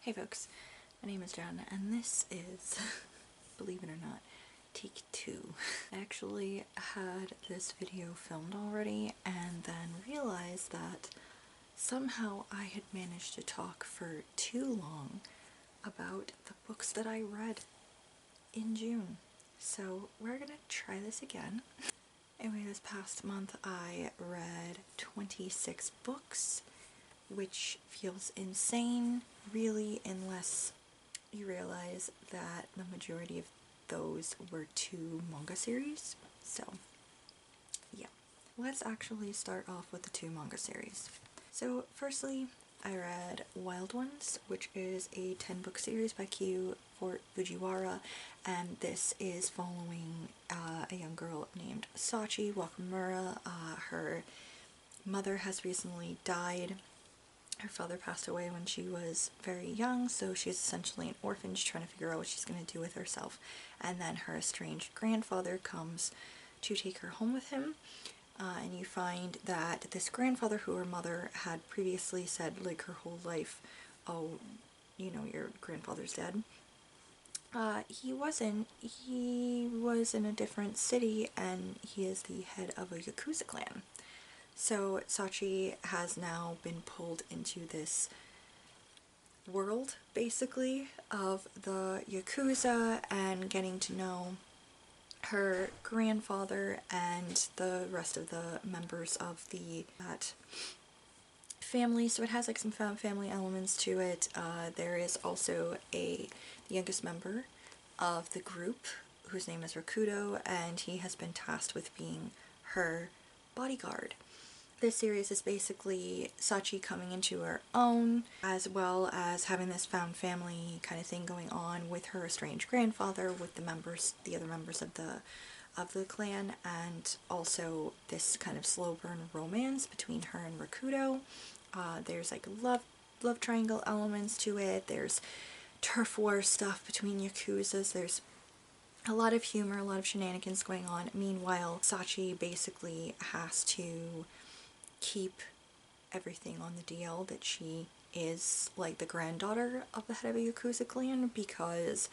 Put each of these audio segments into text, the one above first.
Hey folks, my name is Jen, and this is, believe it or not, take 2. I actually had this video filmed already and then realized that somehow I had managed to talk for too long about the books that I read in June. So we're gonna try this again. Anyway, this past month I read 26 books, which feels insane, really, unless you realize that the majority of those were 2 manga series. So, yeah. Let's actually start off with the 2 manga series. So, firstly, I read Wild Ones, which is a 10-book series by Kyu Fujiwara, and this is following a young girl named Sachi Wakamura. Her mother has recently died. Her father passed away when she was very young, so she's essentially an orphan, just trying to figure out what she's going to do with herself. And then her estranged grandfather comes to take her home with him, and you find that this grandfather, who her mother had previously said, like, her whole life, oh, you know, your grandfather's dead. He wasn't. He was in a different city, and he is the head of a Yakuza clan. So Sachi has now been pulled into this world, basically, of the Yakuza and getting to know her grandfather and the rest of the members of that family. So it has like some family elements to it. There is also the youngest member of the group, whose name is Rakudo, and he has been tasked with being her bodyguard. This series is basically Sachi coming into her own, as well as having this found family kind of thing going on with her estranged grandfather, with the other members of the clan, and also this kind of slow burn romance between her and Rakudo. There's like love triangle elements to it. There's turf war stuff between Yakuzas. There's a lot of humor, a lot of shenanigans going on. Meanwhile, Sachi basically has to keep everything on the DL that she is like the granddaughter of the head of a Yakuza clan, because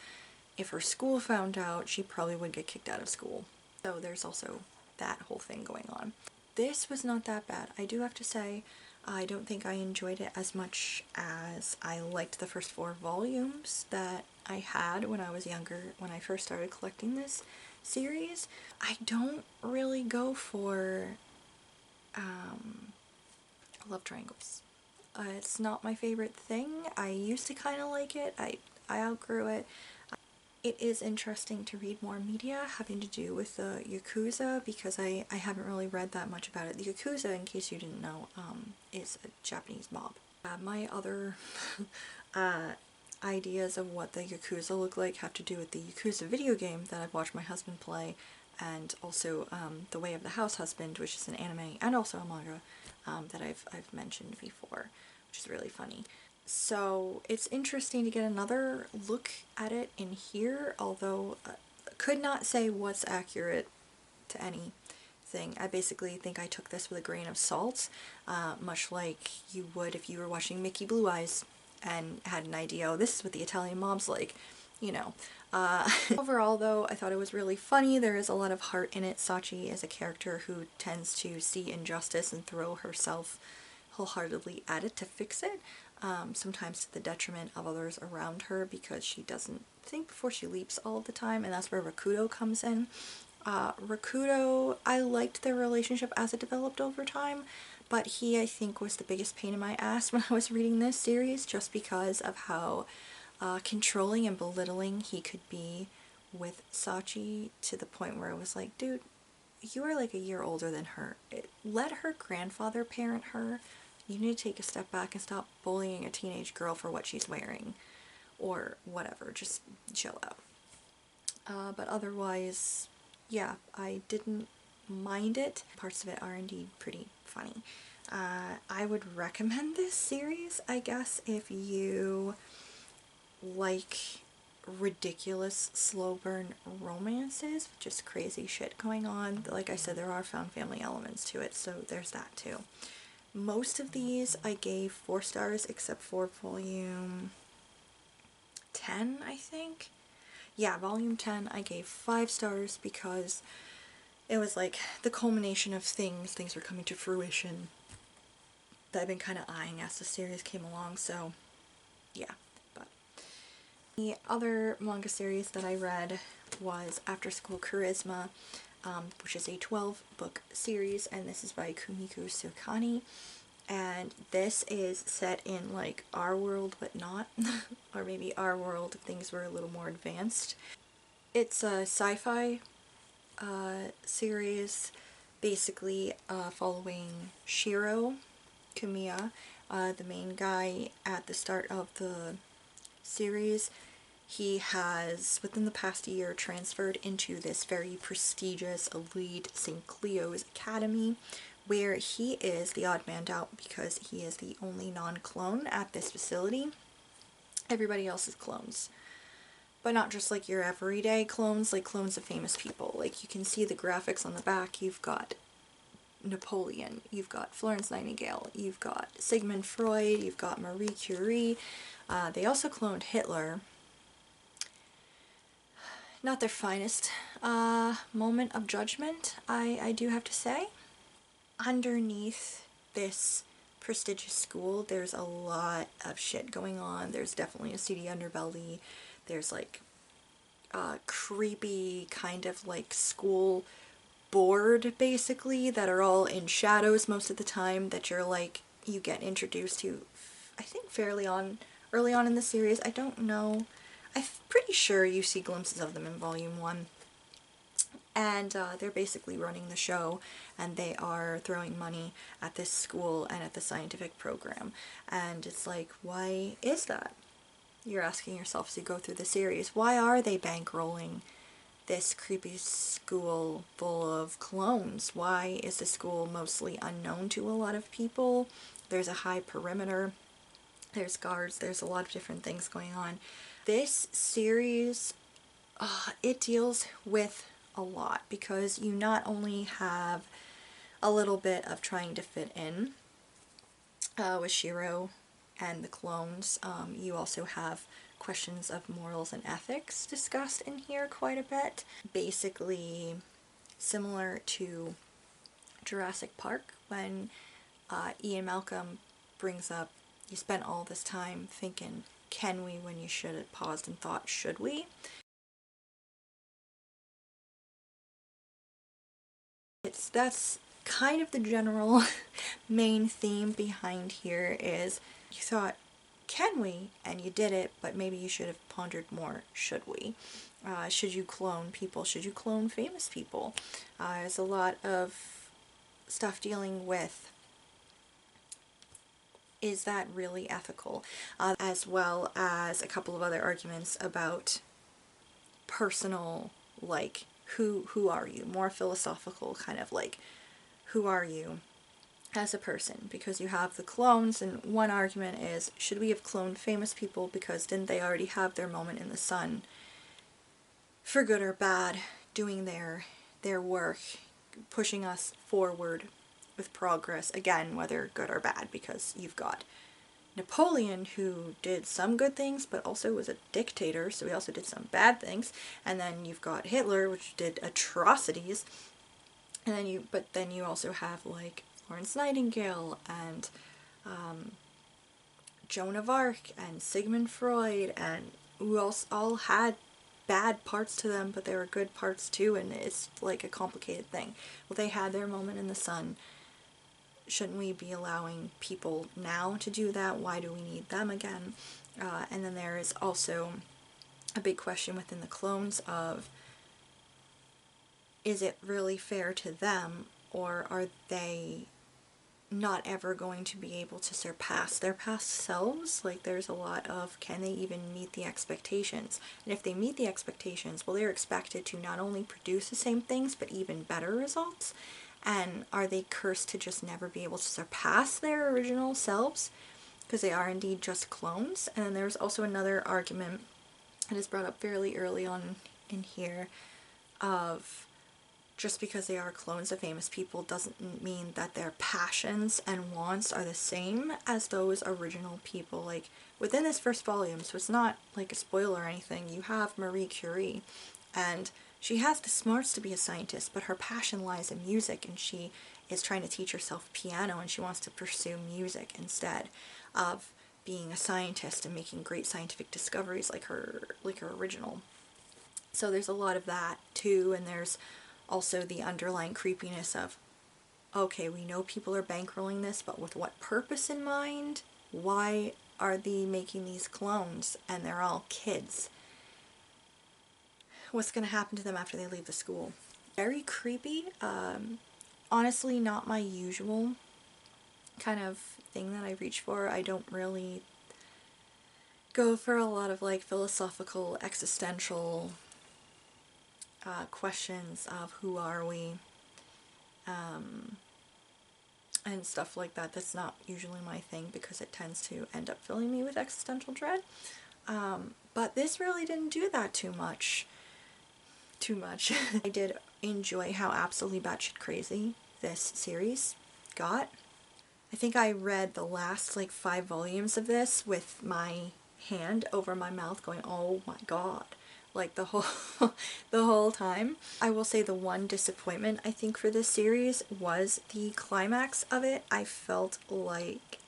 if her school found out, she probably would get kicked out of school. So there's also that whole thing going on. This was not that bad. I do have to say, I don't think I enjoyed it as much as I liked the first 4 volumes that I had when I was younger, when I first started collecting this series. I don't really go for love triangles. It's not my favorite thing. I used to kind of like it. I outgrew it. It is interesting to read more media having to do with the Yakuza, because I haven't really read that much about it. The Yakuza, in case you didn't know, is a Japanese mob. My other ideas of what the Yakuza look like have to do with the Yakuza video game that I've watched my husband play, and also The Way of the House Husband, which is an anime and also a manga that I've mentioned before, which is really funny. So it's interesting to get another look at it in here, although could not say what's accurate to anything. I basically think I took this with a grain of salt, much like you would if you were watching Mickey Blue Eyes and had an idea, oh, this is what the Italian mob's like, you know. Overall, though, I thought it was really funny. There is a lot of heart in it. Sachi is a character who tends to see injustice and throw herself wholeheartedly at it to fix it, sometimes to the detriment of others around her, because she doesn't think before she leaps all the time, and that's where Rakudo comes in. Rakudo, I liked their relationship as it developed over time, but he, I think, was the biggest pain in my ass when I was reading this series, just because of how controlling and belittling he could be with Sachi, to the point where it was like, dude, you are like a year older than her. Let her grandfather parent her. You need to take a step back and stop bullying a teenage girl for what she's wearing, or whatever. Just chill out. But otherwise, yeah, I didn't mind it. Parts of it are indeed pretty funny. I would recommend this series, I guess, if you like ridiculous slow burn romances, just crazy shit going on. Like I said, there are found family elements to it, so there's that too. Most of these I gave 4 stars, except for volume 10, I think. Yeah, volume 10 I gave 5 stars because it was like the culmination of things were coming to fruition that I've been kind of eyeing as the series came along, so yeah. But the other manga series that I read was After School Charisma, which is a 12-book series, and this is by Kumiko Sokani, and this is set in like our world but not, or maybe our world if things were a little more advanced. It's a sci-fi series, basically following Shiro Kamiya, the main guy at the start of the series. He has, within the past year, transferred into this very prestigious elite St. Cleo's Academy, where he is the odd man out because he is the only non-clone at this facility. Everybody else is clones. But not just like your everyday clones, like clones of famous people. Like you can see the graphics on the back. You've got Napoleon, you've got Florence Nightingale, you've got Sigmund Freud, you've got Marie Curie. They also cloned Hitler. Not their finest moment of judgment, I do have to say. Underneath this prestigious school, there's a lot of shit going on. There's definitely a seedy underbelly. There's like creepy kind of like school board basically that are all in shadows most of the time that you're like, you get introduced to, I think early on in the series. I don't know. I'm pretty sure you see glimpses of them in volume 1. And they're basically running the show, and they are throwing money at this school and at the scientific program. And it's like, why is that? You're asking yourself as you go through the series, why are they bankrolling this creepy school full of clones? Why is the school mostly unknown to a lot of people? There's a high perimeter, there's guards, there's a lot of different things going on. This series, it deals with a lot because you not only have a little bit of trying to fit in with Shiro and the clones, you also have questions of morals and ethics discussed in here quite a bit. Basically similar to Jurassic Park when Ian Malcolm brings up, you spent all this time thinking, can we, when you should have paused and thought, should we? That's kind of the general main theme behind here is you thought, can we? And you did it, but maybe you should have pondered more, should we? Should you clone people? Should you clone famous people? There's a lot of stuff dealing with, is that really ethical? As well as a couple of other arguments about personal, like, who are you? More philosophical, kind of like, who are you as a person? Because you have the clones, and one argument is, should we have cloned famous people because didn't they already have their moment in the sun, for good or bad, doing their work, pushing us forward with progress, again, whether good or bad, because you've got Napoleon, who did some good things but also was a dictator, so he also did some bad things, and then you've got Hitler, which did atrocities, and then you also have like Florence Nightingale and Joan of Arc and Sigmund Freud, and who else all had bad parts to them, but there were good parts too, and it's like a complicated thing. Well, they had their moment in the sun. Shouldn't we be allowing people now to do that? Why do we need them again? And then there is also a big question within the clones of, is it really fair to them, or are they not ever going to be able to surpass their past selves? Like, there's a lot of, can they even meet the expectations? And if they meet the expectations, well, they're expected to not only produce the same things, but even better results. And are they cursed to just never be able to surpass their original selves? Because they are indeed just clones. And then there's also another argument that is brought up fairly early on in here of, just because they are clones of famous people doesn't mean that their passions and wants are the same as those original people. Like, within this first volume, so it's not like a spoiler or anything, you have Marie Curie, and she has the smarts to be a scientist, but her passion lies in music, and she is trying to teach herself piano, and she wants to pursue music instead of being a scientist and making great scientific discoveries like her original. So there's a lot of that too, and there's also the underlying creepiness of, okay, we know people are bankrolling this, but with what purpose in mind? Why are they making these clones and they're all kids? What's going to happen to them after they leave the school? Very creepy. Honestly, not my usual kind of thing that I reach for. I don't really go for a lot of like philosophical, existential questions of who are we, and stuff like that. That's not usually my thing because it tends to end up filling me with existential dread. But this really didn't do that too much. I did enjoy how absolutely batshit crazy this series got. I think I read the last like 5 volumes of this with my hand over my mouth going, oh my god, like the whole time. I will say the one disappointment I think for this series was the climax of it. I felt like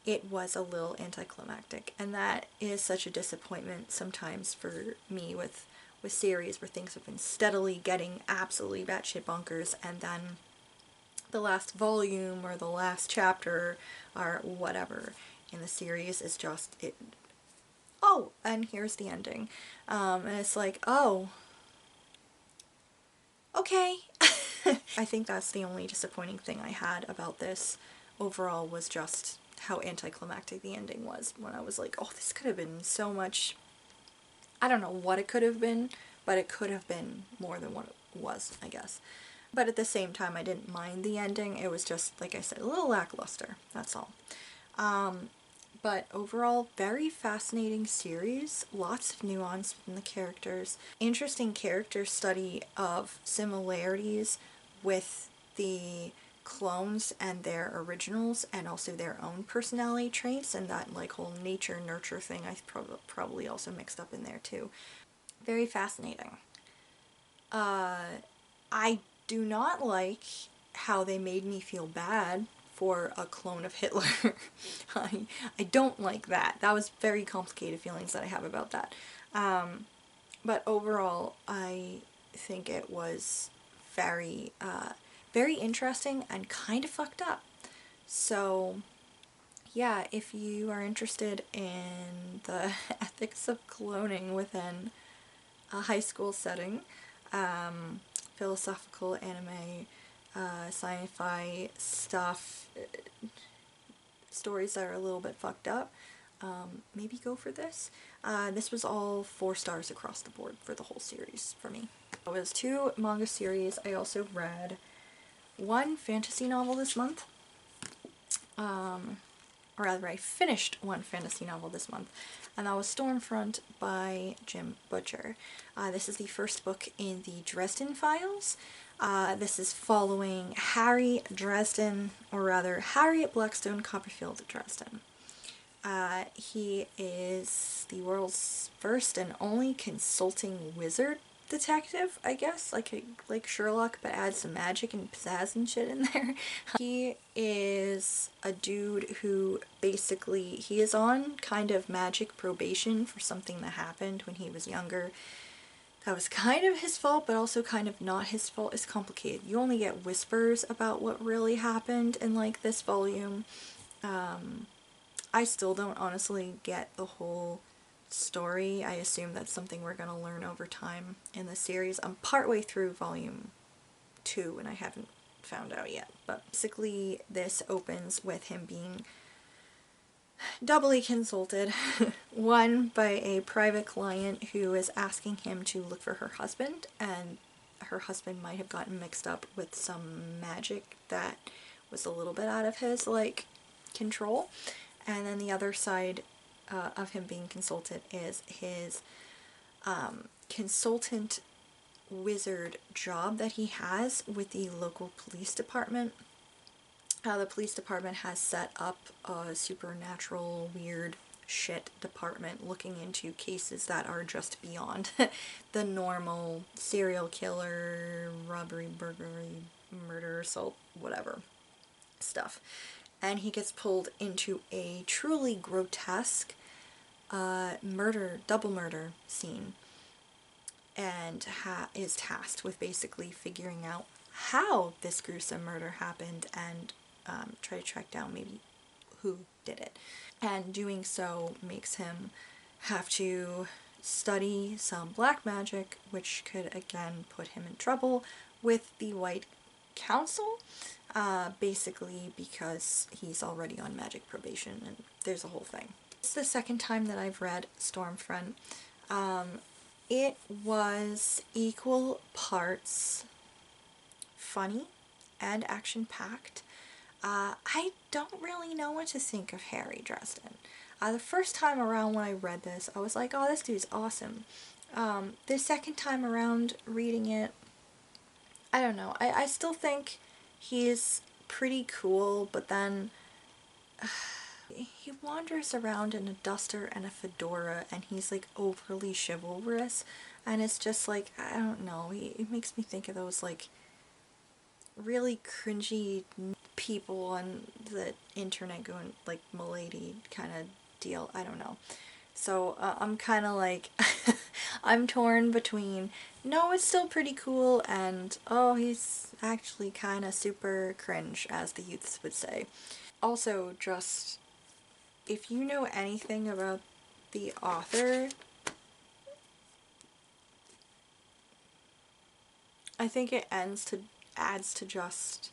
it was a little anticlimactic, and that is such a disappointment sometimes for me with series where things have been steadily getting absolutely batshit bonkers, and then the last volume or the last chapter or whatever in the series is just it. Oh, and here's the ending. And it's like, oh, okay. I think that's the only disappointing thing I had about this overall, was just how anticlimactic the ending was, when I was like, oh, this could have been so much. I don't know what it could have been, but it could have been more than what it was, I guess. But at the same time, I didn't mind the ending. It was just, like I said, a little lackluster, that's all. But overall, very fascinating series. Lots of nuance in the characters. Interesting character study of similarities with the clones and their originals, and also their own personality traits, and that like whole nature nurture thing I probably also mixed up in there too. Very fascinating. I do not like how they made me feel bad for a clone of Hitler. I don't like that. That was very complicated feelings that I have about that. But overall, I think it was very, very interesting and kind of fucked up. So yeah, if you are interested in the ethics of cloning within a high school setting, philosophical anime, sci-fi stuff, stories that are a little bit fucked up, maybe go for this. This was all 4 stars across the board for the whole series for me. It was 2 manga series. I also read 1 fantasy novel this month. Or rather, I finished 1 fantasy novel this month, and that was Stormfront by Jim Butcher. This is the first book in the Dresden Files. This is following Harry Dresden, or rather Harriet Blackstone Copperfield Dresden. He is the world's first and only consulting wizard detective, I guess, like Sherlock, but add some magic and pizzazz and shit in there. He is a dude who basically, he is on kind of magic probation for something that happened when he was younger. That was kind of his fault, but also kind of not his fault. It's complicated. You only get whispers about what really happened in like this volume. I still don't honestly get the whole story. I assume that's something we're going to learn over time in the series. I'm partway through volume 2 and I haven't found out yet. But basically this opens with him being doubly consulted. One, by a private client who is asking him to look for her husband, and her husband might have gotten mixed up with some magic that was a little bit out of his like control. And then the other side of him being consulted is his consultant wizard job that he has with the local police department. The police department has set up a supernatural, weird shit department looking into cases that are just beyond the normal serial killer, robbery, burglary, murder, assault, whatever stuff. And he gets pulled into a truly grotesque double murder scene, and is tasked with basically figuring out how this gruesome murder happened and try to track down maybe who did it. And doing so makes him have to study some black magic, which could again put him in trouble with the White Council, basically because he's already on magic probation, and there's a whole thing. It's the second time that I've read Stormfront. It was equal parts funny and action-packed. I don't really know what to think of Harry Dresden. The first time around when I read this, I was like, oh, this dude's awesome. The second time around reading it, I don't know. I still think he's pretty cool, but then he wanders around in a duster and a fedora, and he's like overly chivalrous, and it's just like, I don't know, it makes me think of those like really cringy people on the internet going like milady kind of deal. I don't know. So I'm kind of like I'm torn between no, it's still pretty cool, and oh, he's actually kind of super cringe, as the youths would say. Also, just if you know anything about the author, I think it adds to just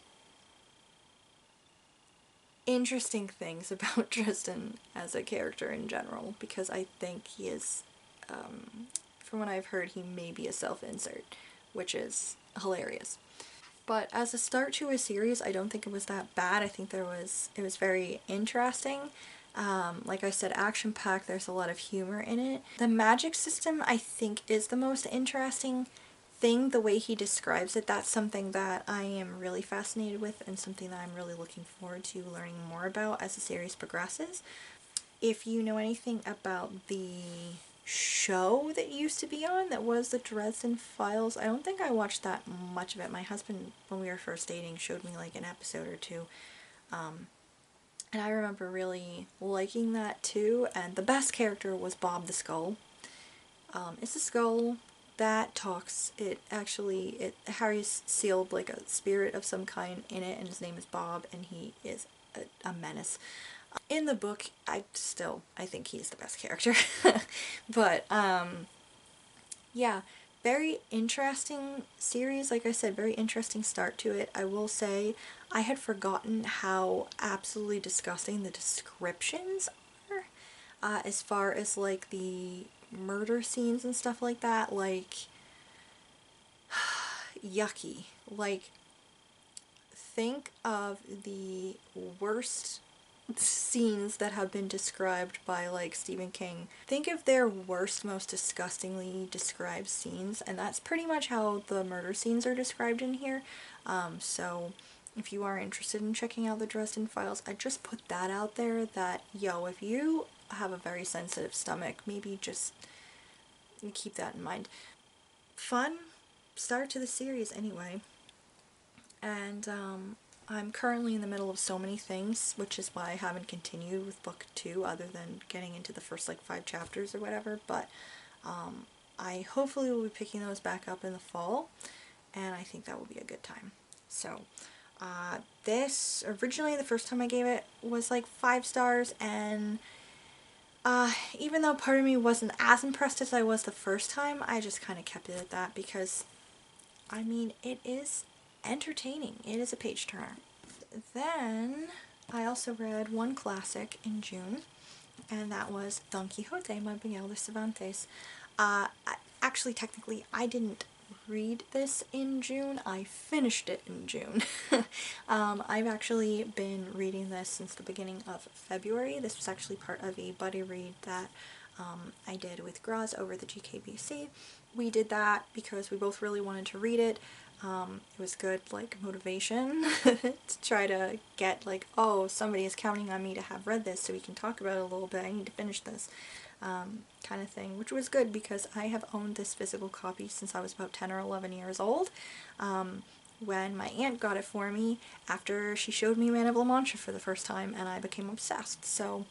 interesting things about Tristan as a character in general, because I think he is, from what I've heard, he may be a self-insert, which is hilarious. But as a start to a series, I don't think it was that bad. I think it was very interesting. Like I said, action-packed, there's a lot of humor in it. The magic system, I think, is the most interesting thing. The way he describes it, that's something that I am really fascinated with, and something that I'm really looking forward to learning more about as the series progresses. If you know anything about the show that used to be on, that was the Dresden Files, I don't think I watched that much of it. My husband, when we were first dating, showed me like an episode or two, and I remember really liking that too. And the best character was Bob the Skull. It's a skull that talks. Harry's sealed like a spirit of some kind in it, and his name is Bob, and he is a menace. In the book, I think he's the best character. But, yeah, very interesting series. Like I said, very interesting start to it. I will say, I had forgotten how absolutely disgusting the descriptions are, as far as, like, the murder scenes and stuff like that. Like, yucky. Like, think of the worst scenes that have been described by like Stephen King. Think of their worst, most disgustingly described scenes, and that's pretty much how the murder scenes are described in here. So if you are interested in checking out the Dresden Files, I just put that out there that, yo, if you have a very sensitive stomach, maybe just keep that in mind. Fun start to the series anyway. And I'm currently in the middle of so many things, which is why I haven't continued with book 2 other than getting into the first like 5 chapters or whatever, but I hopefully will be picking those back up in the fall, and I think that will be a good time. So this, originally the first time I gave it was like 5 stars, and even though part of me wasn't as impressed as I was the first time, I just kind of kept it at that because, I mean, it is entertaining. It is a page turner. Then I also read one classic in June, and that was Don Quixote by Miguel de Cervantes. Actually, technically, I didn't read this in June. I finished it in June. I've actually been reading this since the beginning of February. This was actually part of a buddy read that I did with Graz over the GKBC. We did that because we both really wanted to read it. It was good, like, motivation to try to get, like, oh, somebody is counting on me to have read this so we can talk about it a little bit. I need to finish this, kind of thing, which was good because I have owned this physical copy since I was about 10 or 11 years old. When my aunt got it for me after she showed me Man of La Mancha for the first time, and I became obsessed. So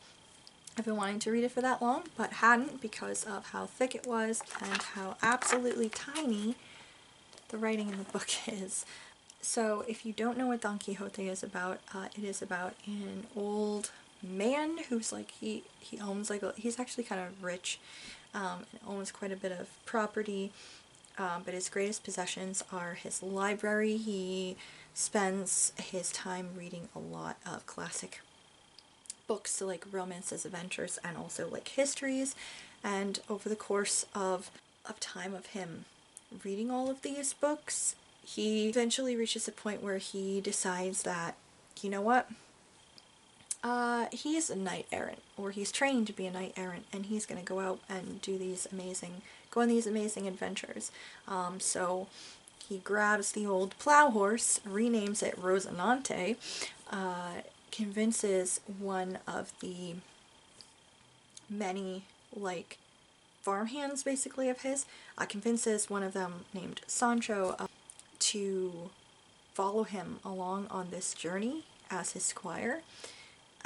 I've been wanting to read it for that long, but hadn't because of how thick it was and how absolutely tiny the writing in the book is. So if you don't know what Don Quixote is about, it is about an old man who's like, he owns like, he's actually kind of rich, and owns quite a bit of property, but his greatest possessions are his library. He spends his time reading a lot of classic books, so like romances, adventures, and also like histories. And over the course of time of him reading all of these books, he eventually reaches a point where he decides that, you know what, he is a knight errant, or he's trained to be a knight errant, and he's going to go out and do these go on these amazing adventures. So he grabs the old plow horse, renames it Rosinante, convinces one of the many, like, farmhands basically of his, convinces one of them named Sancho to follow him along on this journey as his squire,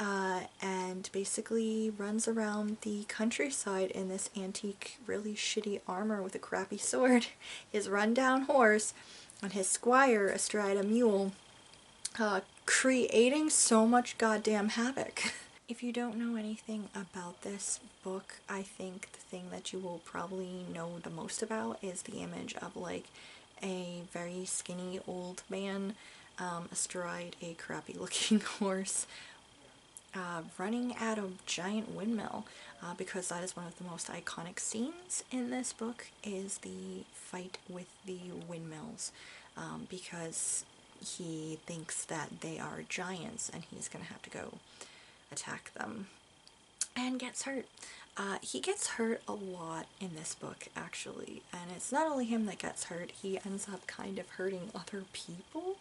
and basically runs around the countryside in this antique, really shitty armor with a crappy sword, his rundown horse, and his squire astride a mule, creating so much goddamn havoc. If you don't know anything about this book, I think the thing that you will probably know the most about is the image of like a very skinny old man astride a crappy looking horse, running at a giant windmill, because that is one of the most iconic scenes in this book, is the fight with the windmills, because he thinks that they are giants and he's gonna have to go attack them, and gets hurt. He gets hurt a lot in this book, actually, and it's not only him that gets hurt, he ends up kind of hurting other people.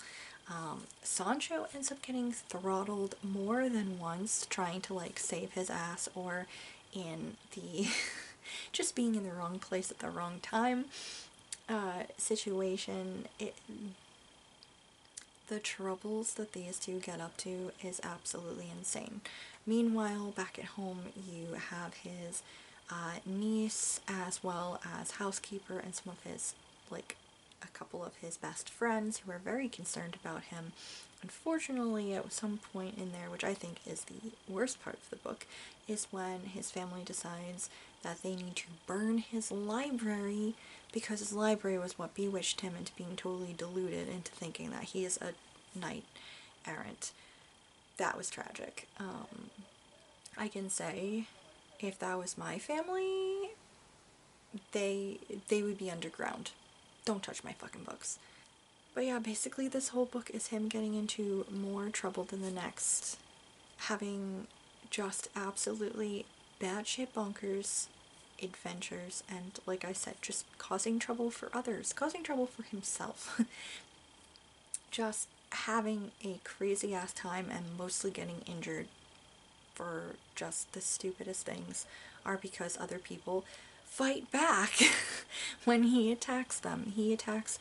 Sancho ends up getting throttled more than once trying to like save his ass, or in the just being in the wrong place at the wrong time situation. The troubles that these two get up to is absolutely insane. Meanwhile, back at home, you have his niece, as well as housekeeper, and some of his, like, a couple of his best friends who are very concerned about him. Unfortunately, at some point in there, which I think is the worst part of the book, is when his family decides that they need to burn his library, because his library was what bewitched him into being totally deluded into thinking that he is a knight errant. That was tragic. I can say, if that was my family, they would be underground. Don't touch my fucking books. But yeah, basically this whole book is him getting into more trouble than the next, having just absolutely batshit bonkers adventures, and like I said, just causing trouble for others, causing trouble for himself. Just having a crazy ass time and mostly getting injured for just the stupidest things, are because other people fight back when he attacks them. He attacks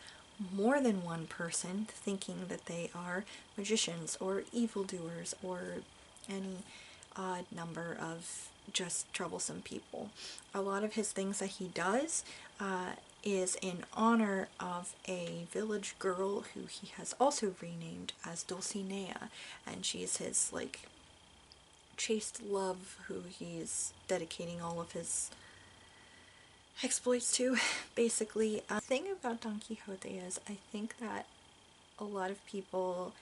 more than one person, thinking that they are magicians or evildoers or any odd number of just troublesome people. A lot of his things that he does is in honor of a village girl who he has also renamed as Dulcinea, and she's his, like, chaste love who he's dedicating all of his exploits to, basically. The thing about Don Quixote is, I think that a lot of people,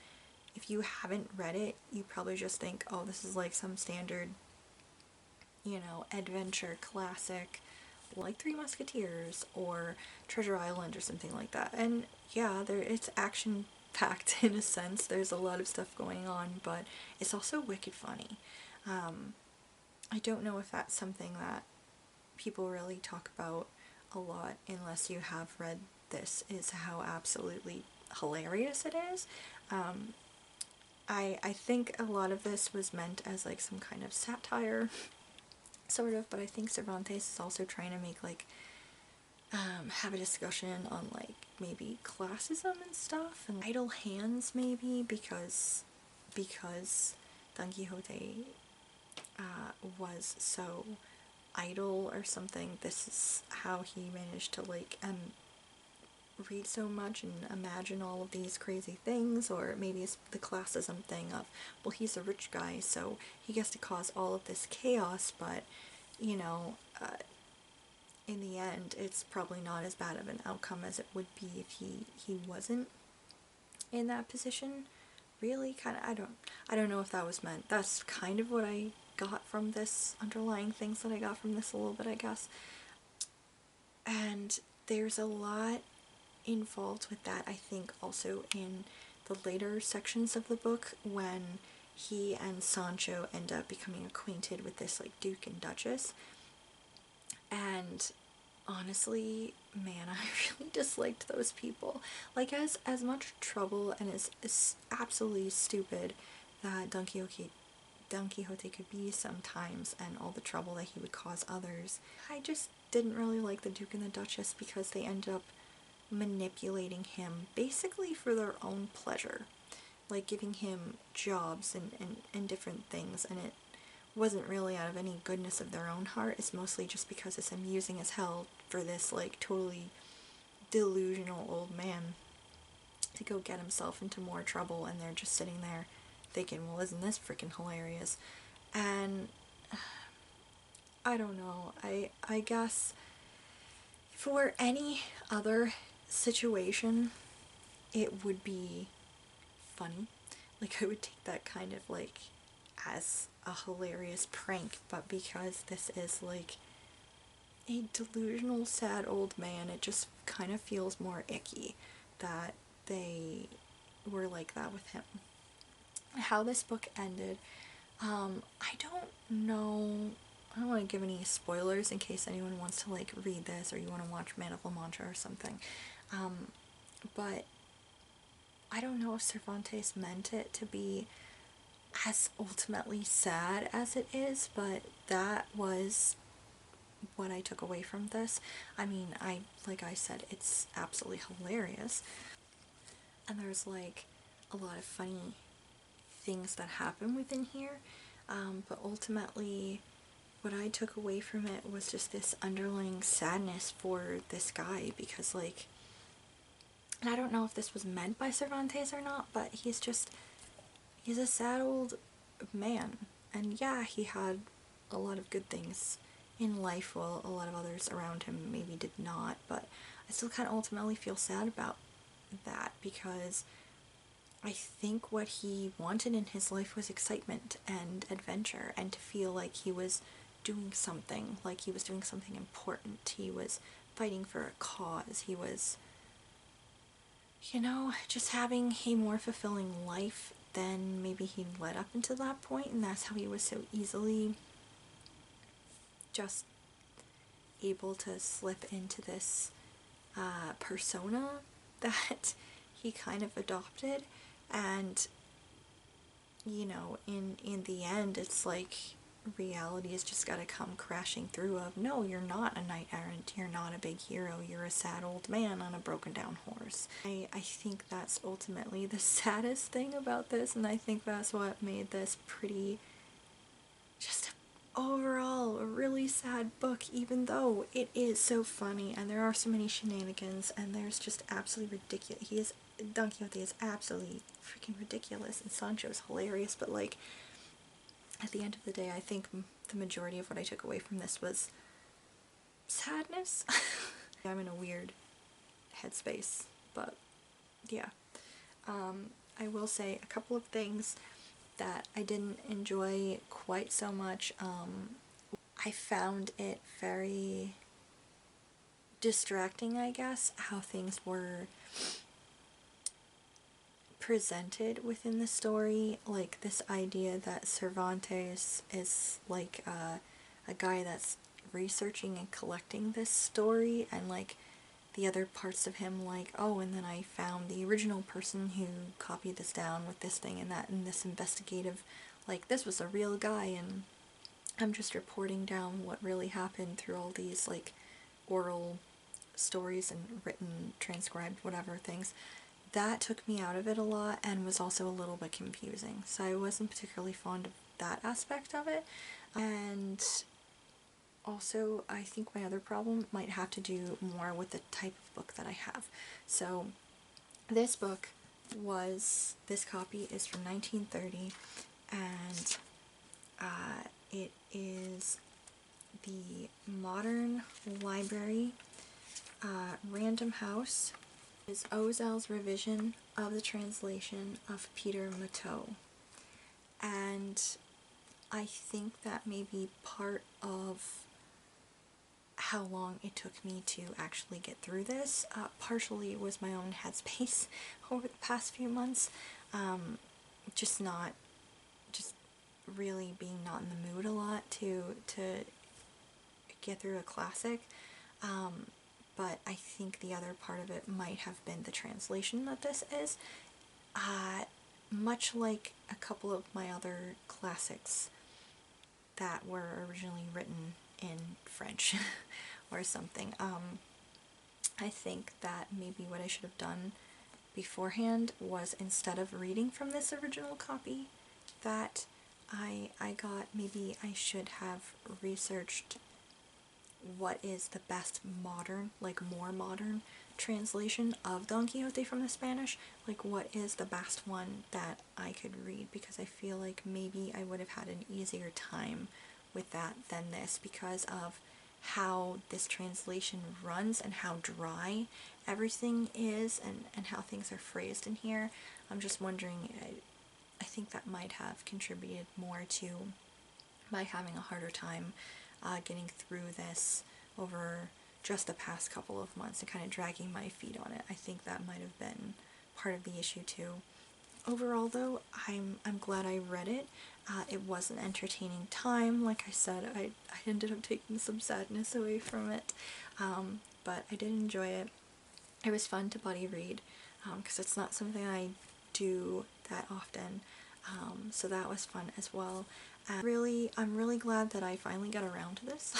if you haven't read it, you probably just think, oh, this is like some standard, you know, adventure classic, like Three Musketeers or Treasure Island or something like that. And yeah, it's action-packed in a sense. There's a lot of stuff going on, but it's also wicked funny. I don't know if that's something that people really talk about a lot, unless you have read this, is how absolutely hilarious it is. I think a lot of this was meant as like some kind of satire, sort of, but I think Cervantes is also trying to make like have a discussion on like maybe classism and stuff and idle hands, maybe because Don Quixote was so idle or something. This is how he managed to like read so much and imagine all of these crazy things. Or maybe it's the classism thing of, well, he's a rich guy, so he gets to cause all of this chaos, but you know, in the end, it's probably not as bad of an outcome as it would be if he wasn't in that position. Really, kind of, I don't know if that was meant. That's kind of what I got from this, underlying things that I got from this a little bit, I guess. And there's a lot involved with that, I think, also in the later sections of the book, when he and Sancho end up becoming acquainted with this like Duke and Duchess. And honestly, man, I really disliked those people. Like, as much trouble and as absolutely stupid that Don Quixote could be sometimes, and all the trouble that he would cause others, I just didn't really like the Duke and the Duchess because they ended up manipulating him basically for their own pleasure. Like giving him jobs and different things, and it wasn't really out of any goodness of their own heart. It's mostly just because it's amusing as hell for this like totally delusional old man to go get himself into more trouble, and they're just sitting there thinking, well, isn't this freaking hilarious? And I don't know, I guess if it were any other situation, it would be funny. Like, I would take that kind of like as a hilarious prank, but because this is like a delusional sad old man, it just kind of feels more icky that they were like that with him. How this book ended, I don't know. I don't want to give any spoilers in case anyone wants to like read this, or you want to watch Man of La Mancha or something. But I don't know if Cervantes meant it to be as ultimately sad as it is, but that was what I took away from this. I mean, like I said, it's absolutely hilarious. And there's like a lot of funny things that happen within here. But ultimately, what I took away from it was just this underlying sadness for this guy, because like, and I don't know if this was meant by Cervantes or not, but he's a sad old man. And yeah, he had a lot of good things in life, while a lot of others around him maybe did not, but I still kind of ultimately feel sad about that, because I think what he wanted in his life was excitement and adventure, and to feel like he was doing something, like he was doing something important. He was fighting for a cause. He was, you know, just having a more fulfilling life than maybe he led up until that point, and that's how he was so easily just able to slip into this persona that he kind of adopted. And you know, in the end, it's like reality has just got to come crashing through of, no, you're not a knight errant, you're not a big hero, you're a sad old man on a broken down horse. I think that's ultimately the saddest thing about this, and I think that's what made this pretty, just overall a really sad book, even though it is so funny and there are so many shenanigans and there's just absolutely ridiculous. Don Quixote is absolutely freaking ridiculous and Sancho is hilarious, but like, at the end of the day, I think the majority of what I took away from this was sadness. I'm in a weird headspace, but yeah. I will say a couple of things that I didn't enjoy quite so much. I found it very distracting, I guess, how things were presented within the story. Like this idea that Cervantes is like a guy that's researching and collecting this story and like the other parts of him, like, oh, and then I found the original person who copied this down with this thing and that, and this investigative, like, this was a real guy, and I'm just reporting down what really happened through all these, like, oral stories and written, transcribed, whatever things. That took me out of it a lot and was also a little bit confusing. So I wasn't particularly fond of that aspect of it. And also, I think my other problem might have to do more with the type of book that I have. So this book this copy is from 1930, and it is the Modern Library Random House. It is Ozell's revision of the translation of Peter Matteau. And I think that may be part of how long it took me to actually get through this. Partially was my own headspace over the past few months. Just really being not in the mood a lot to get through a classic. But I think the other part of it might have been the translation that this is. Much like a couple of my other classics that were originally written in French or something. I think that maybe what I should have done beforehand was, instead of reading from this original copy that I got, maybe I should have researched what is the best modern, like more modern translation of Don Quixote from the Spanish, like what is the best one that I could read, because I feel like maybe I would have had an easier time with that than this, because of how this translation runs and how dry everything is, and how things are phrased in here. I'm just wondering, I think that might have contributed more to my having a harder time getting through this over just the past couple of months and kind of dragging my feet on it. I think that might have been part of the issue too. Overall though, I'm glad I read it. It was an entertaining time. Like I said, I ended up taking some sadness away from it, but I did enjoy it. It was fun to buddy read, because it's not something I do that often, so that was fun as well. And I'm really glad that I finally got around to this.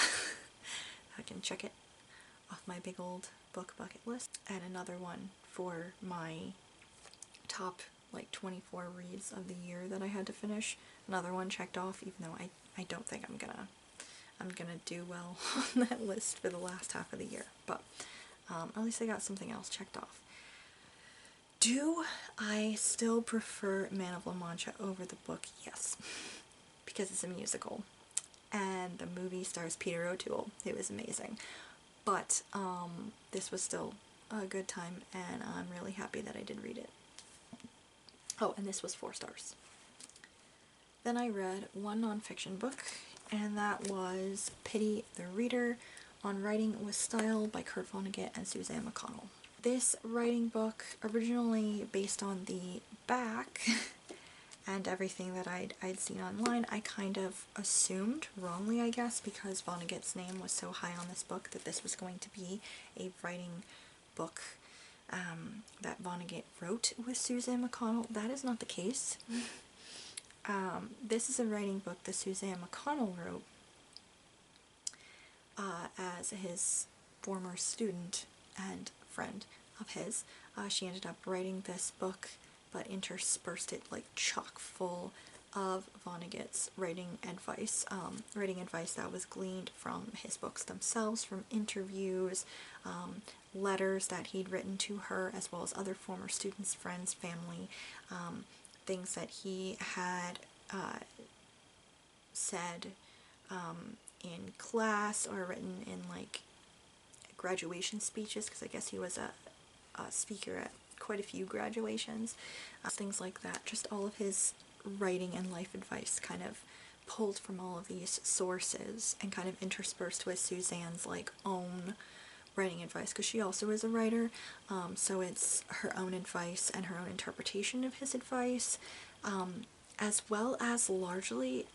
I can check it off my big old book bucket list. And another one for my top like 24 reads of the year that I had to finish. Another one checked off, even though I don't think I'm gonna do well on that list for the last half of the year. But at least I got something else checked off. Do I still prefer Man of La Mancha over the book? Yes. Because it's a musical, and the movie stars Peter O'Toole. It was amazing, but this was still a good time, and I'm really happy that I did read it. Oh, and this was 4 stars. Then I read one nonfiction book, and that was Pity the Reader, on Writing with Style by Kurt Vonnegut and Suzanne McConnell. This writing book, originally based on the back and everything that I'd seen online, I kind of assumed, wrongly I guess, because Vonnegut's name was so high on this book, that this was going to be a writing book that Vonnegut wrote with Suzanne McConnell. That is not the case. This is a writing book that Suzanne McConnell wrote as his former student and friend of his. She ended up writing this book, but interspersed it like chock full of Vonnegut's writing advice that was gleaned from his books themselves, from interviews, letters that he'd written to her, as well as other former students, friends, family, things that he had said in class, or written in like graduation speeches, because I guess he was a speaker at quite a few graduations, things like that. Just all of his writing and life advice kind of pulled from all of these sources and kind of interspersed with Suzanne's like own writing advice, because she also is a writer, so it's her own advice and her own interpretation of his advice, as well as largely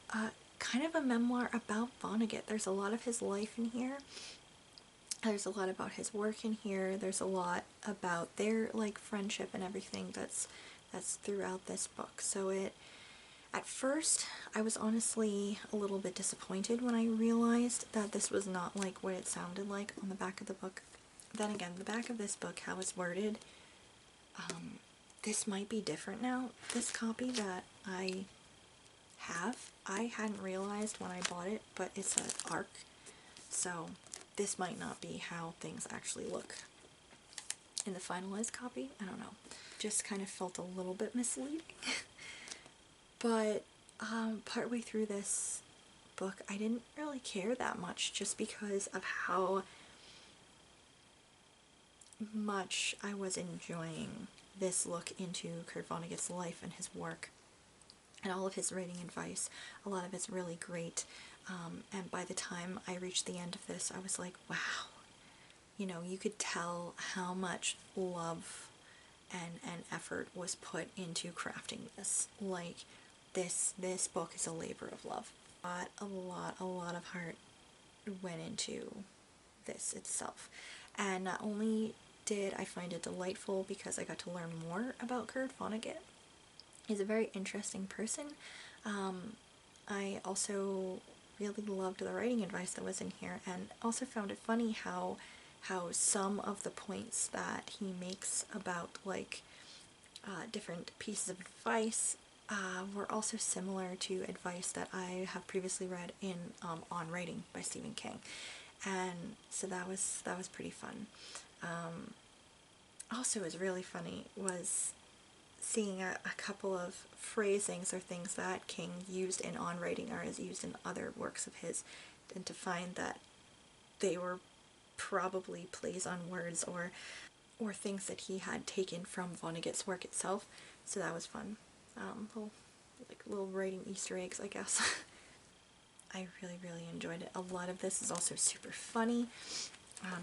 kind of a memoir about Vonnegut. There's a lot of his life in here. There's a lot about his work in here. There's a lot about their like friendship and everything that's throughout this book. So at first I was honestly a little bit disappointed when I realized that this was not like what it sounded like on the back of the book. Then again, the back of this book, how it's worded, this might be different now. This copy that I have, I hadn't realized when I bought it, but it's an ARC, so this might not be how things actually look in the finalized copy. I don't know. Just kind of felt a little bit misleading. But partway through this book, I didn't really care that much, just because of how much I was enjoying this look into Kurt Vonnegut's life and his work and all of his writing advice. A lot of it's really great, and by the time I reached the end of this, I was like, wow, you know, you could tell how much love and effort was put into crafting this. Like, this book is a labor of love. A lot of heart went into this itself, and not only did I find it delightful because I got to learn more about Kurt Vonnegut. He's a very interesting person. I also really loved the writing advice that was in here, and also found it funny how some of the points that he makes about like different pieces of advice were also similar to advice that I have previously read in On Writing by Stephen King, and so that was pretty fun. Also, was really funny was seeing a couple of phrasings or things that King used in On Writing or is used in other works of his, and to find that they were probably plays on words or things that he had taken from Vonnegut's work itself. So that was fun. Little writing Easter eggs, I guess. I really enjoyed it. A lot of this is also super funny.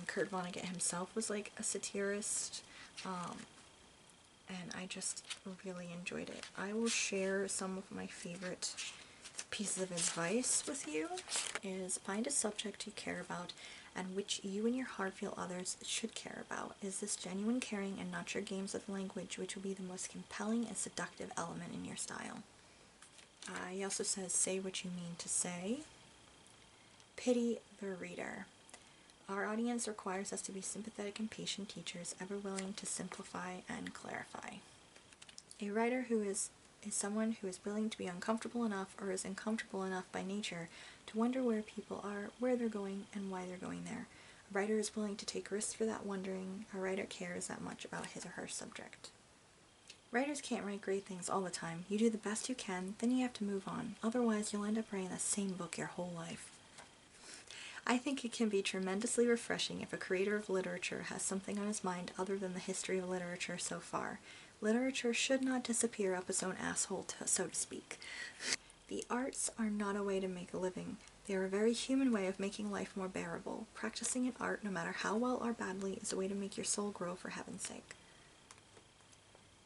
Kurt Vonnegut himself was like a satirist, and I just really enjoyed it. I will share some of my favorite pieces of advice with you. Is find a subject you care about and which you and your heart feel others should care about. Is this genuine caring and not your games with language which will be the most compelling and seductive element in your style? He also says, say what you mean to say. Pity the reader. Our audience requires us to be sympathetic and patient teachers, ever willing to simplify and clarify. A writer who is someone who is willing to be uncomfortable enough or is uncomfortable enough by nature to wonder where people are, where they're going, and why they're going there. A writer is willing to take risks for that wondering. A writer cares that much about his or her subject. Writers can't write great things all the time. You do the best you can, then you have to move on. Otherwise, you'll end up writing the same book your whole life. I think it can be tremendously refreshing if a creator of literature has something on his mind other than the history of literature so far. Literature should not disappear up its own asshole, so to speak. The arts are not a way to make a living. They are a very human way of making life more bearable. Practicing an art, no matter how well or badly, is a way to make your soul grow for heaven's sake.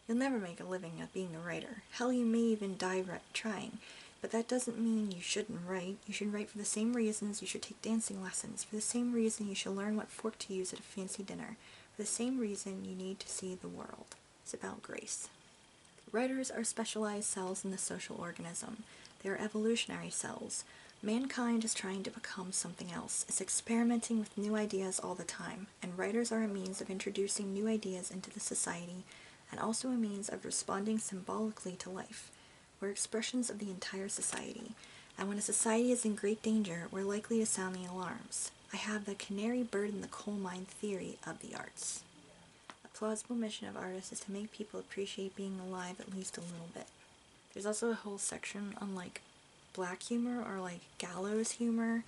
You'll never make a living at being a writer. Hell, you may even die trying. But that doesn't mean you shouldn't write. You should write for the same reasons you should take dancing lessons, for the same reason you should learn what fork to use at a fancy dinner, for the same reason you need to see the world. It's about grace. Writers are specialized cells in the social organism. They are evolutionary cells. Mankind is trying to become something else. It's experimenting with new ideas all the time, and writers are a means of introducing new ideas into the society, and also a means of responding symbolically to life. We're expressions of the entire society, and when a society is in great danger, we're likely to sound the alarms. I have the canary bird in the coal mine theory of the arts. A plausible mission of artists is to make people appreciate being alive at least a little bit. There's also a whole section on like black humor or like gallows humor,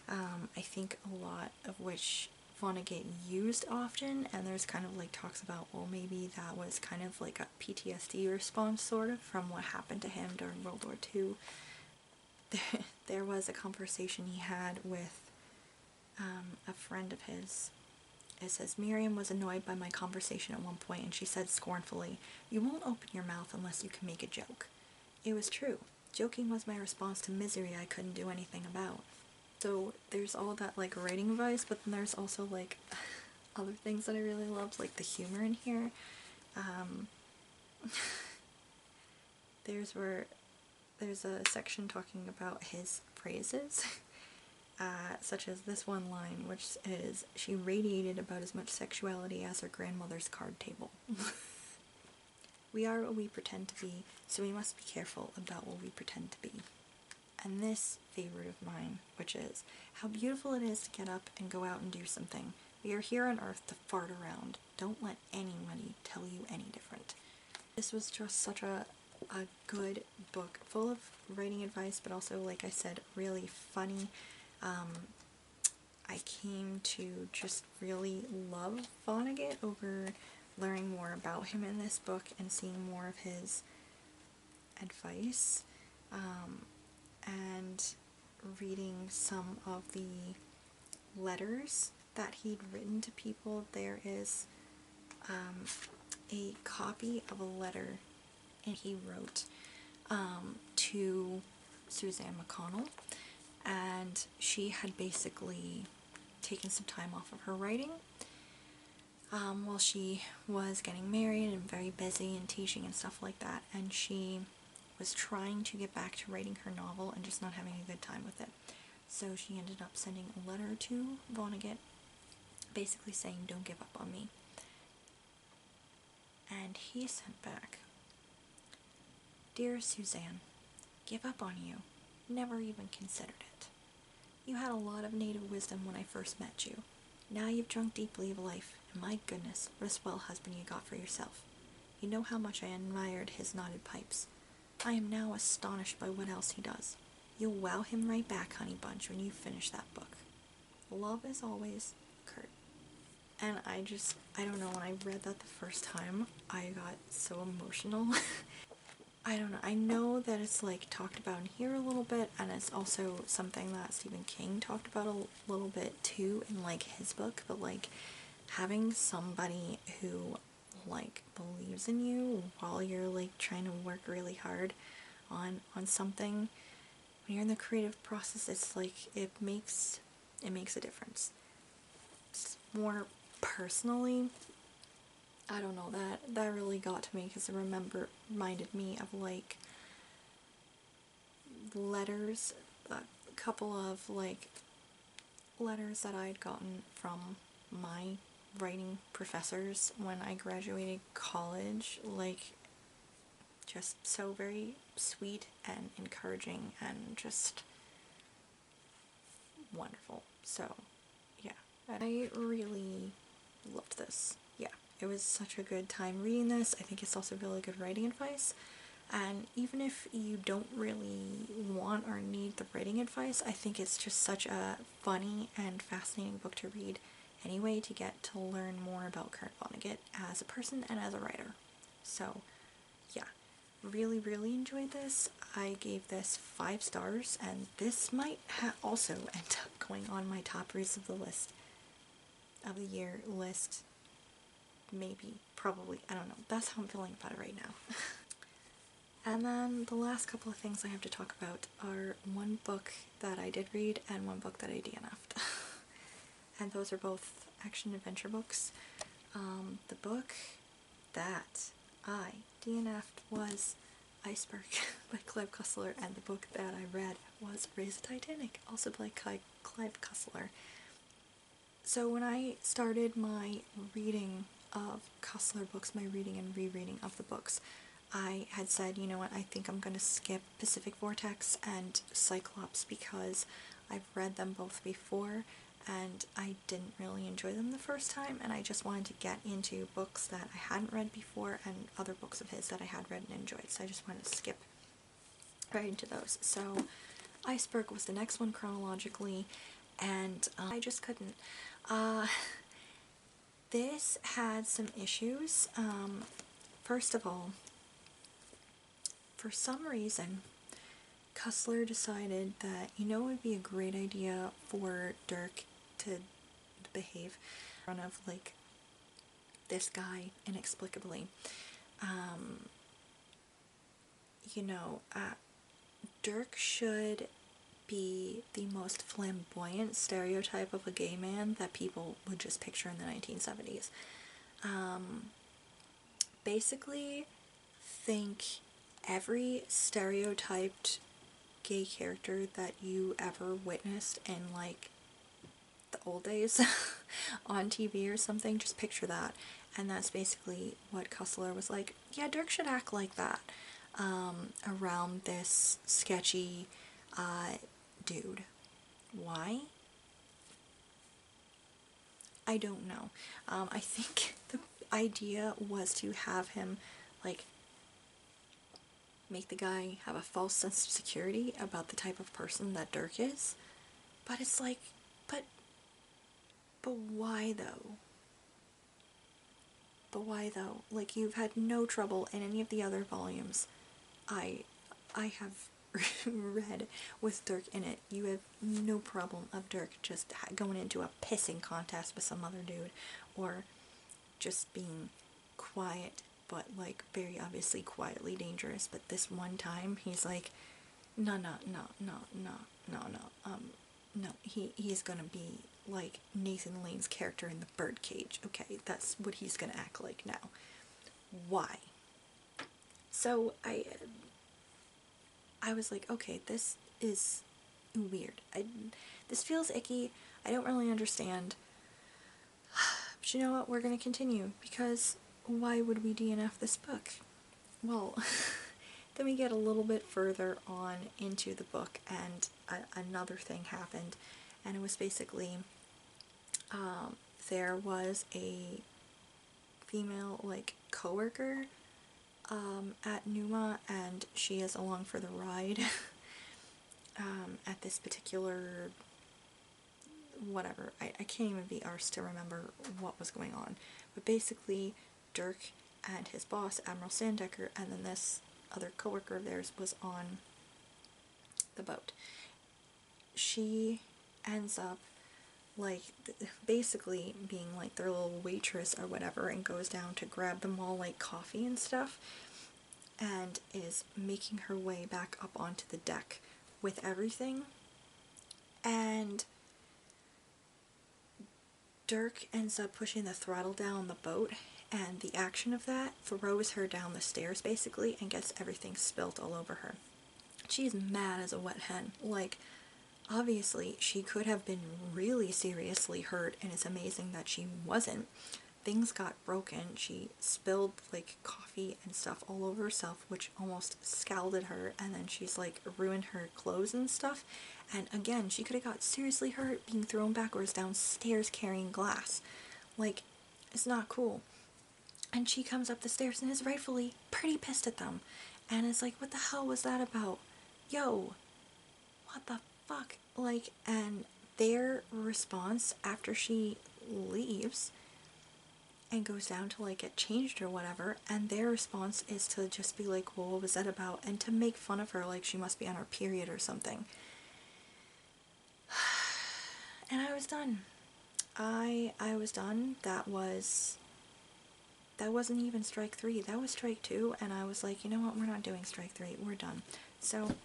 I think a lot of which Vonnegut used often, and there's kind of like talks about, well, maybe that was kind of like a PTSD response sort of from what happened to him during World War II. There was a conversation he had with a friend of his. It says, Miriam was annoyed by my conversation at one point, and she said scornfully, "You won't open your mouth unless you can make a joke." It was true. Joking was my response to misery I couldn't do anything about. So there's all that like writing advice, but then there's also like other things that I really loved, like the humor in here. There's a section talking about his phrases, such as this one line, which is, "She radiated about as much sexuality as her grandmother's card table." We are what we pretend to be, so we must be careful about what we pretend to be. And this favorite of mine, which is, "How beautiful it is to get up and go out and do something. We are here on earth to fart around. Don't let anybody tell you any different." This was just such a good book, full of writing advice, but also, like I said, really funny. I came to just really love Vonnegut over learning more about him in this book and seeing more of his advice, and reading some of the letters that he'd written to people. There is a copy of a letter he wrote to Suzanne McConnell, and she had basically taken some time off of her writing while she was getting married and very busy and teaching and stuff like that, and she was trying to get back to writing her novel and just not having a good time with it. So she ended up sending a letter to Vonnegut basically saying, "Don't give up on me." And he sent back, "Dear Suzanne, give up on you. Never even considered it. You had a lot of native wisdom when I first met you. Now you've drunk deeply of life, and my goodness, what a swell husband you got for yourself. You know how much I admired his knotted pipes. I am now astonished by what else he does. You'll wow him right back, honey bunch, when you finish that book. Love as always, Kurt." And I don't know, when I read that the first time, I got so emotional. I don't know, I know that it's like talked about in here a little bit, and it's also something that Stephen King talked about a little bit too in like his book, but like having somebody who like believes in you while you're like trying to work really hard on something, when you're in the creative process, it's like it makes a difference. It's more personally, I don't know, that really got to me, because it reminded me of like letters, a couple of like letters that I'd gotten from my writing professors when I graduated college, like just so very sweet and encouraging and just wonderful. So yeah, I really loved this. Yeah, it was such a good time reading this. I think it's also really good writing advice, and even if you don't really want or need the writing advice, I think it's just such a funny and fascinating book to read anyway, to get to learn more about Kurt Vonnegut as a person and as a writer. So yeah, really enjoyed this. I gave this 5 stars, and this might also end up going on my top reads of the year list. Maybe, probably, I don't know. That's how I'm feeling about it right now. And then the last couple of things I have to talk about are one book that I did read and one book that I DNF'd. And those are both action-adventure books. The book that I DNF'd was Iceberg by Clive Cussler, and the book that I read was Raise the Titanic, also by Clive Cussler. So when I started my reading of Cussler books, my reading and rereading of the books, I had said, you know what, I think I'm going to skip Pacific Vortex and Cyclops because I've read them both before and I didn't really enjoy them the first time, and I just wanted to get into books that I hadn't read before and other books of his that I had read and enjoyed, so I just wanted to skip right into those. So Iceberg was the next one chronologically, and I just couldn't. This had some issues. First of all, for some reason, Cussler decided that, you know, it would be a great idea for Dirk to behave in front of, like, this guy inexplicably. You know, Dirk should be the most flamboyant stereotype of a gay man that people would just picture in the 1970s. Basically, think every stereotyped gay character that you ever witnessed in, like, the old days on TV or something, just picture that. And that's basically what Cussler was like, yeah, Dirk should act like that, around this sketchy dude. Why? I don't know. I think the idea was to have him, like, make the guy have a false sense of security about the type of person that Dirk is. But it's like, but why though? But why though? Like, you've had no trouble in any of the other volumes I have read with Dirk in it. You have no problem of Dirk just going into a pissing contest with some other dude, or just being quiet, but like very obviously quietly dangerous. But this one time he's like, no, he's gonna be like Nathan Lane's character in The Birdcage. Okay, that's what he's gonna act like now. Why? So I was like, okay, this is weird. This feels icky. I don't really understand. But you know what? We're gonna continue, because why would we DNF this book? Well, then we get a little bit further on into the book, and another thing happened, and it was basically, there was a female, like, coworker at Numa, and she is along for the ride at this particular whatever. I can't even be arsed to remember what was going on. But basically, Dirk and his boss, Admiral Sandecker, and then this other coworker of theirs was on the boat. She ends up, like, basically being like their little waitress or whatever, and goes down to grab them all, like, coffee and stuff, and is making her way back up onto the deck with everything. And Dirk ends up pushing the throttle down the boat, and the action of that throws her down the stairs basically and gets everything spilt all over her. She's mad as a wet hen. Like, obviously she could have been really seriously hurt, and it's amazing that she wasn't. Things got broken. She spilled, like, coffee and stuff all over herself, which almost scalded her, and then she's, like, ruined her clothes and stuff. And again, she could have got seriously hurt being thrown backwards downstairs carrying glass. Like, it's not cool. And she comes up the stairs and is rightfully pretty pissed at them. And it's like, what the hell was that about? Yo, what the fuck? Like, and their response after she leaves and goes down to, like, get changed or whatever, and their response is to just be like, well, what was that about? And to make fun of her like she must be on her period or something. And I was done. I was done. That wasn't even strike 3. That was strike 2, and I was like, you know what, we're not doing strike 3. We're done. So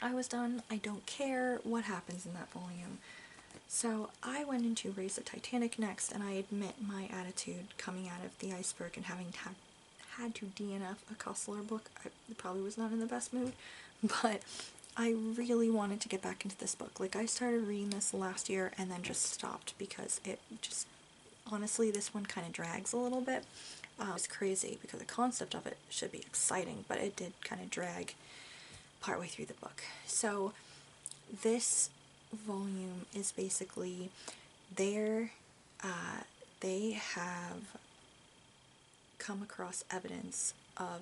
I was done. I don't care what happens in that volume. So I went into Race the Titanic next, and I admit my attitude coming out of the iceberg and having had to DNF a Cussler book, I probably was not in the best mood, but I really wanted to get back into this book. Like, I started reading this last year and then just stopped because it just, honestly, this one kind of drags a little bit. It's crazy because the concept of it should be exciting, but it did kind of drag partway through the book. So this volume is basically they have come across evidence of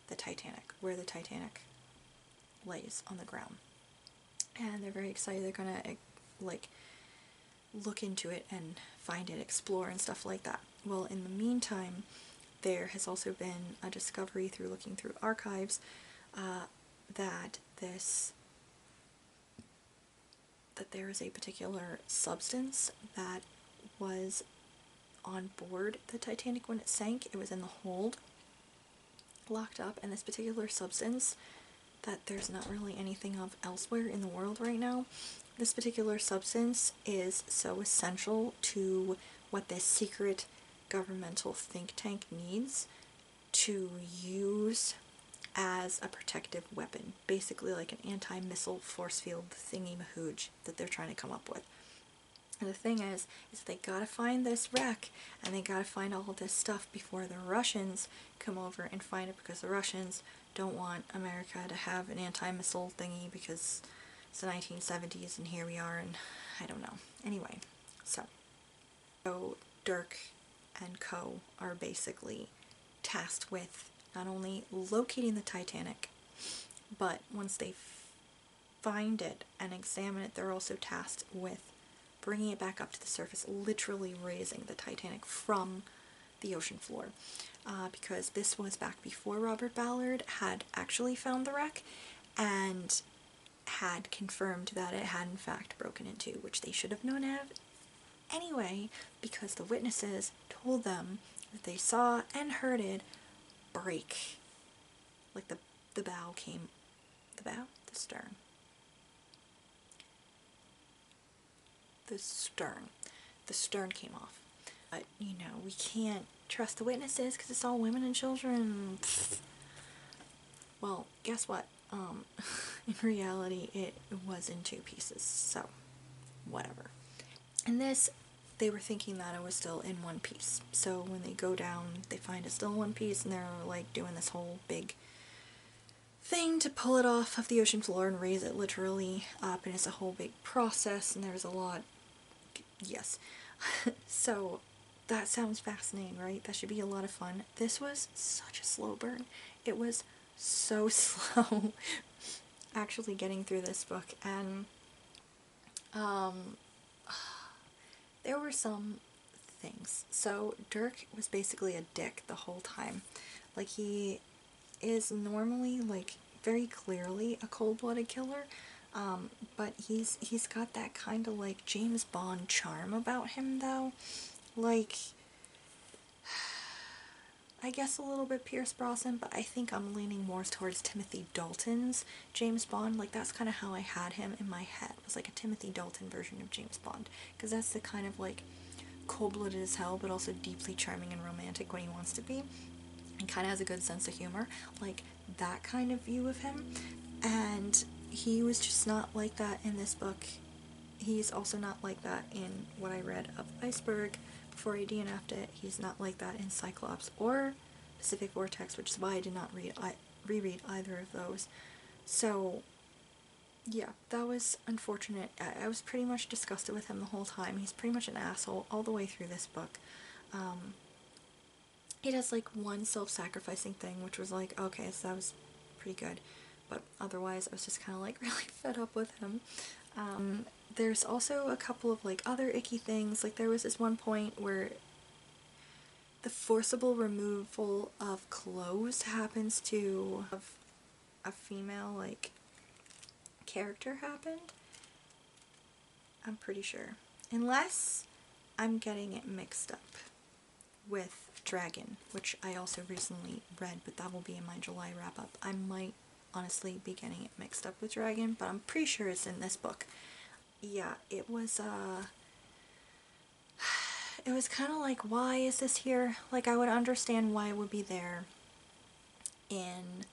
the Titanic, where the Titanic lays on the ground, and they're very excited. They're gonna, like, look into it and find it, explore and stuff like that. Well, in the meantime, there has also been a discovery through looking through archives that there is a particular substance that was on board the Titanic when it sank. It was in the hold, locked up, and this particular substance that there's not really anything of elsewhere in the world right now. This particular substance is so essential to what this secret governmental think tank needs to use as a protective weapon, basically like an anti-missile force field thingy-mahooge that they're trying to come up with. And the thing is they gotta find this wreck, and they gotta find all this stuff before the Russians come over and find it, because the Russians don't want America to have an anti-missile thingy because it's the 1970s and here we are, and I don't know. Anyway, so Dirk and co are basically tasked with not only locating the Titanic, but once they find it and examine it, they're also tasked with bringing it back up to the surface, literally raising the Titanic from the ocean floor. Because this was back before Robert Ballard had actually found the wreck and had confirmed that it had in fact broken into, which they should have known of anyway, because the witnesses told them that they saw and heard it break. Like the bow came, the bow? The stern. The stern came off. But, you know, we can't trust the witnesses because it's all women and children. Pfft. Well, guess what? In reality, it was in 2 pieces, so whatever. And this, they were thinking that it was still in 1 piece. So when they go down, they find it's still in 1 piece, and they're like doing this whole big thing to pull it off of the ocean floor and raise it literally up, and it's a whole big process, and there's a lot. Yes. So that sounds fascinating, right? That should be a lot of fun. This was such a slow burn. It was so slow actually getting through this book, and there were some things. So Dirk was basically a dick the whole time. Like, he is normally, like, very clearly a cold-blooded killer, but he's got that kind of, like, James Bond charm about him, though. Like, I guess a little bit Pierce Brosnan, but I think I'm leaning more towards Timothy Dalton's James Bond. Like, that's kind of how I had him in my head, was like a Timothy Dalton version of James Bond, because that's the kind of, like, cold-blooded as hell, but also deeply charming and romantic when he wants to be, and kind of has a good sense of humor, like that kind of view of him. And he was just not like that in this book. He's also not like that in what I read of Iceberg before I DNF'd it. He's not like that in Cyclops or Pacific Vortex, which is why I did not reread either of those. So yeah, that was unfortunate. I was pretty much disgusted with him the whole time. He's pretty much an asshole all the way through this book. It has like one self-sacrificing thing, which was like, okay, so that was pretty good. But otherwise, I was just kind of like really fed up with him. There's also a couple of like other icky things. Like, there was this one point where the forcible removal of clothes happens to a female, like, character happened. I'm pretty sure. Unless I'm getting it mixed up with Dragon, which I also recently read, but that will be in my July wrap-up. I might honestly be getting it mixed up with Dragon, but I'm pretty sure it's in this book. Yeah, it was kind of like, why is this here? Like, I would understand why it would be there in,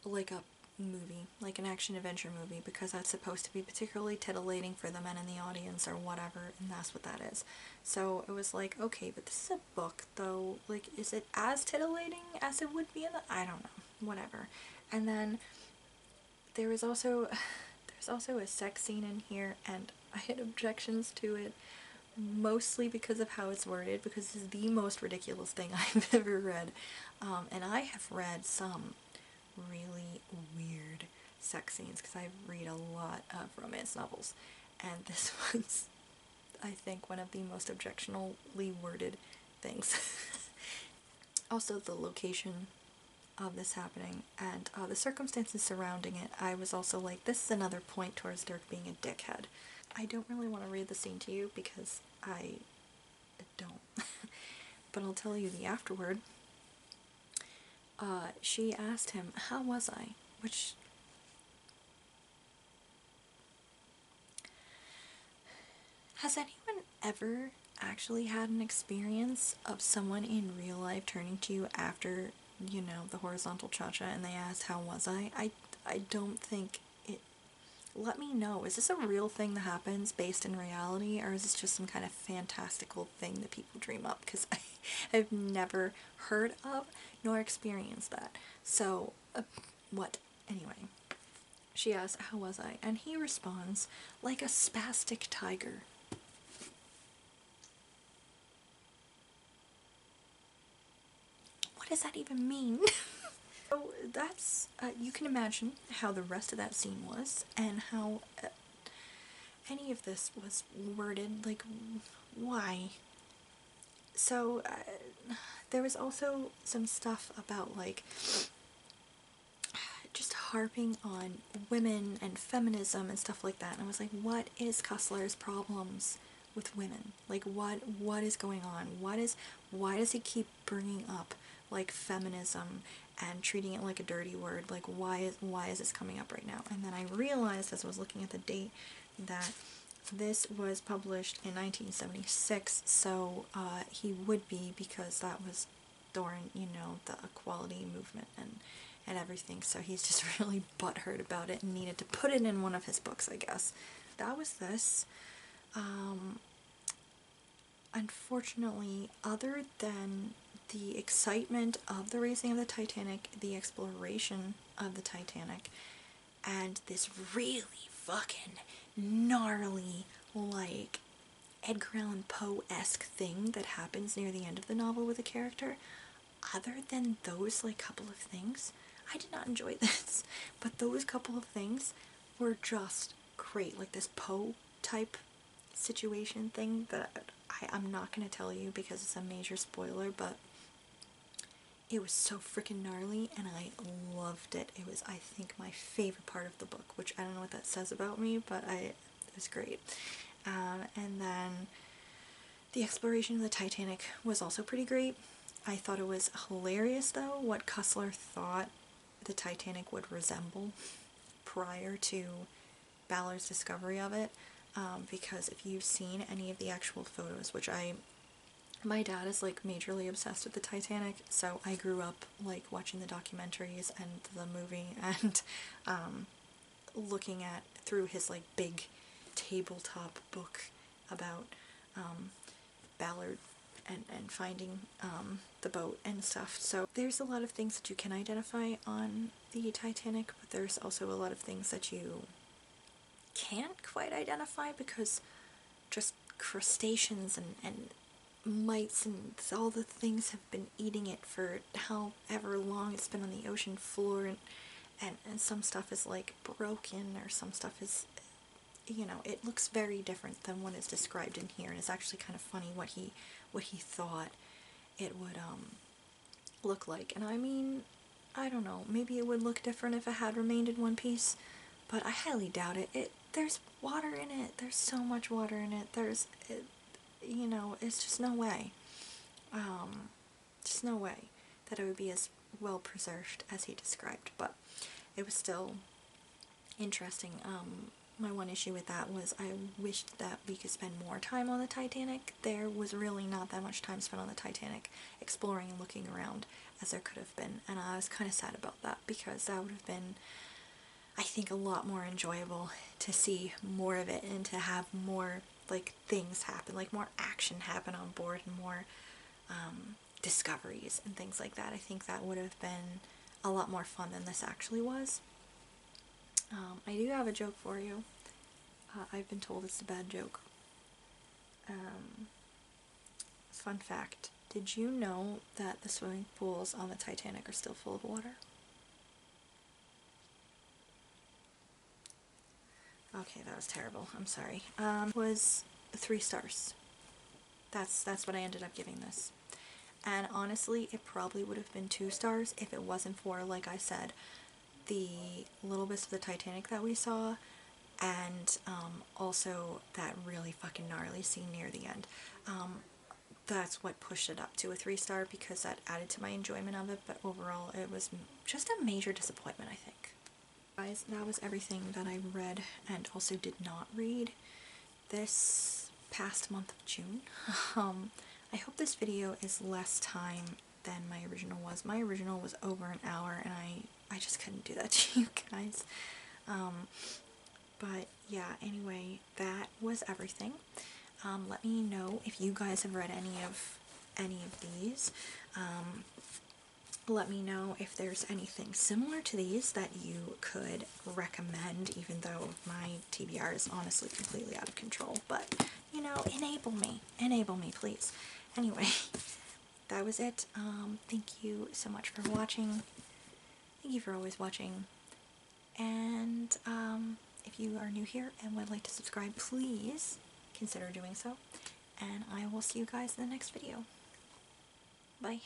like, a movie, like an action-adventure movie, because that's supposed to be particularly titillating for the men in the audience or whatever, and that's what that is. So it was like, okay, but this is a book, though. Like, is it as titillating as it would be in the... I don't know. Whatever. And then there was also... there's also a sex scene in here, and I had objections to it, mostly because of how it's worded, because it's the most ridiculous thing I've ever read. And I have read some really weird sex scenes, because I read a lot of romance novels, and this was, I think, one of the most objectionably worded things. Also, the location of this happening and the circumstances surrounding it, I was also like, this is another point towards Dirk being a dickhead. I don't really want to read the scene to you because I don't, but I'll tell you the afterword. She asked him, how was I? which has anyone ever actually had an experience of someone in real life turning to you after, you know, the horizontal cha-cha and they ask, how was I? I don't think it... Let me know. Is this a real thing that happens based in reality, or is this just some kind of fantastical thing that people dream up? Because I've never heard of nor experienced that. So, what? Anyway, she asks, how was I? And he responds, like a spastic tiger. What does that even mean? So that's, you can imagine how the rest of that scene was, and how any of this was worded, like, why? So, there was also some stuff about, like, just harping on women and feminism and stuff like that, and I was like, what is Cussler's problems with women? Like, what is going on? Why does he keep bringing up, like, feminism and treating it like a dirty word? Like, why is this coming up right now? And then I realized, as I was looking at the date, that this was published in 1976, so he would be, because that was during, you know, the equality movement and everything, so he's just really butthurt about it and needed to put it in one of his books, I guess. That was this. Unfortunately, other than the excitement of the racing of the Titanic, the exploration of the Titanic, and this really fucking gnarly, like, Edgar Allan Poe-esque thing that happens near the end of the novel with a character, other than those, like, couple of things, I did not enjoy this. But those couple of things were just great. Like, this Poe-type situation thing that I'm not going to tell you because it's a major spoiler, but it was so freaking gnarly, and I loved it. It was, I think, my favorite part of the book, which I don't know what that says about me, but it was great. And then the exploration of the Titanic was also pretty great. I thought it was hilarious, though, what Cussler thought the Titanic would resemble prior to Ballard's discovery of it, because if you've seen any of the actual photos, which my dad is, like, majorly obsessed with the Titanic, so I grew up, like, watching the documentaries and the movie, and looking at, through his, like, big tabletop book about Ballard and finding the boat and stuff. So there's a lot of things that you can identify on the Titanic, but there's also a lot of things that you can't quite identify, because just crustaceans and mites and all the things have been eating it for however long it's been on the ocean floor, and some stuff is, like, broken, or some stuff is, you know, it looks very different than what is described in here, and it's actually kind of funny what he thought it would look like. And I mean, I don't know, maybe it would look different if it had remained in one piece, but I highly doubt it. There's water in it. There's so much water in it. You know, it's just no way. Just no way that it would be as well preserved as he described, but it was still interesting. My one issue with that was I wished that we could spend more time on the Titanic. There was really not that much time spent on the Titanic exploring and looking around as there could have been, and I was kind of sad about that, because that would have been, I think, a lot more enjoyable to see more of it and to have more, like, things happen, like more action happen on board, and more discoveries and things like that. I think that would have been a lot more fun than this actually was. I do have a joke for you. I've been told it's a bad joke. Fun fact, did you know that the swimming pools on the Titanic are still full of water? Okay, that was terrible. I'm sorry. Was 3 stars. That's what I ended up giving this. And honestly, it probably would have been 2 stars if it wasn't for, like I said, the little bits of the Titanic that we saw, and also that really fucking gnarly scene near the end. That's what pushed it up to a 3-star, because that added to my enjoyment of it, but overall it was just a major disappointment, I think. Guys, that was everything that I read and also did not read this past month of June. I hope this video is less time than my original was. My original was over an hour and I just couldn't do that to you guys. But yeah, anyway, that was everything. Let me know if you guys have read any of these. Let me know if there's anything similar to these that you could recommend, even though my TBR is honestly completely out of control. But, you know, enable me, please. Anyway, that was it. Thank you so much for watching. Thank you for always watching. And if you are new here and would like to subscribe, please consider doing so. And I will see you guys in the next video. Bye.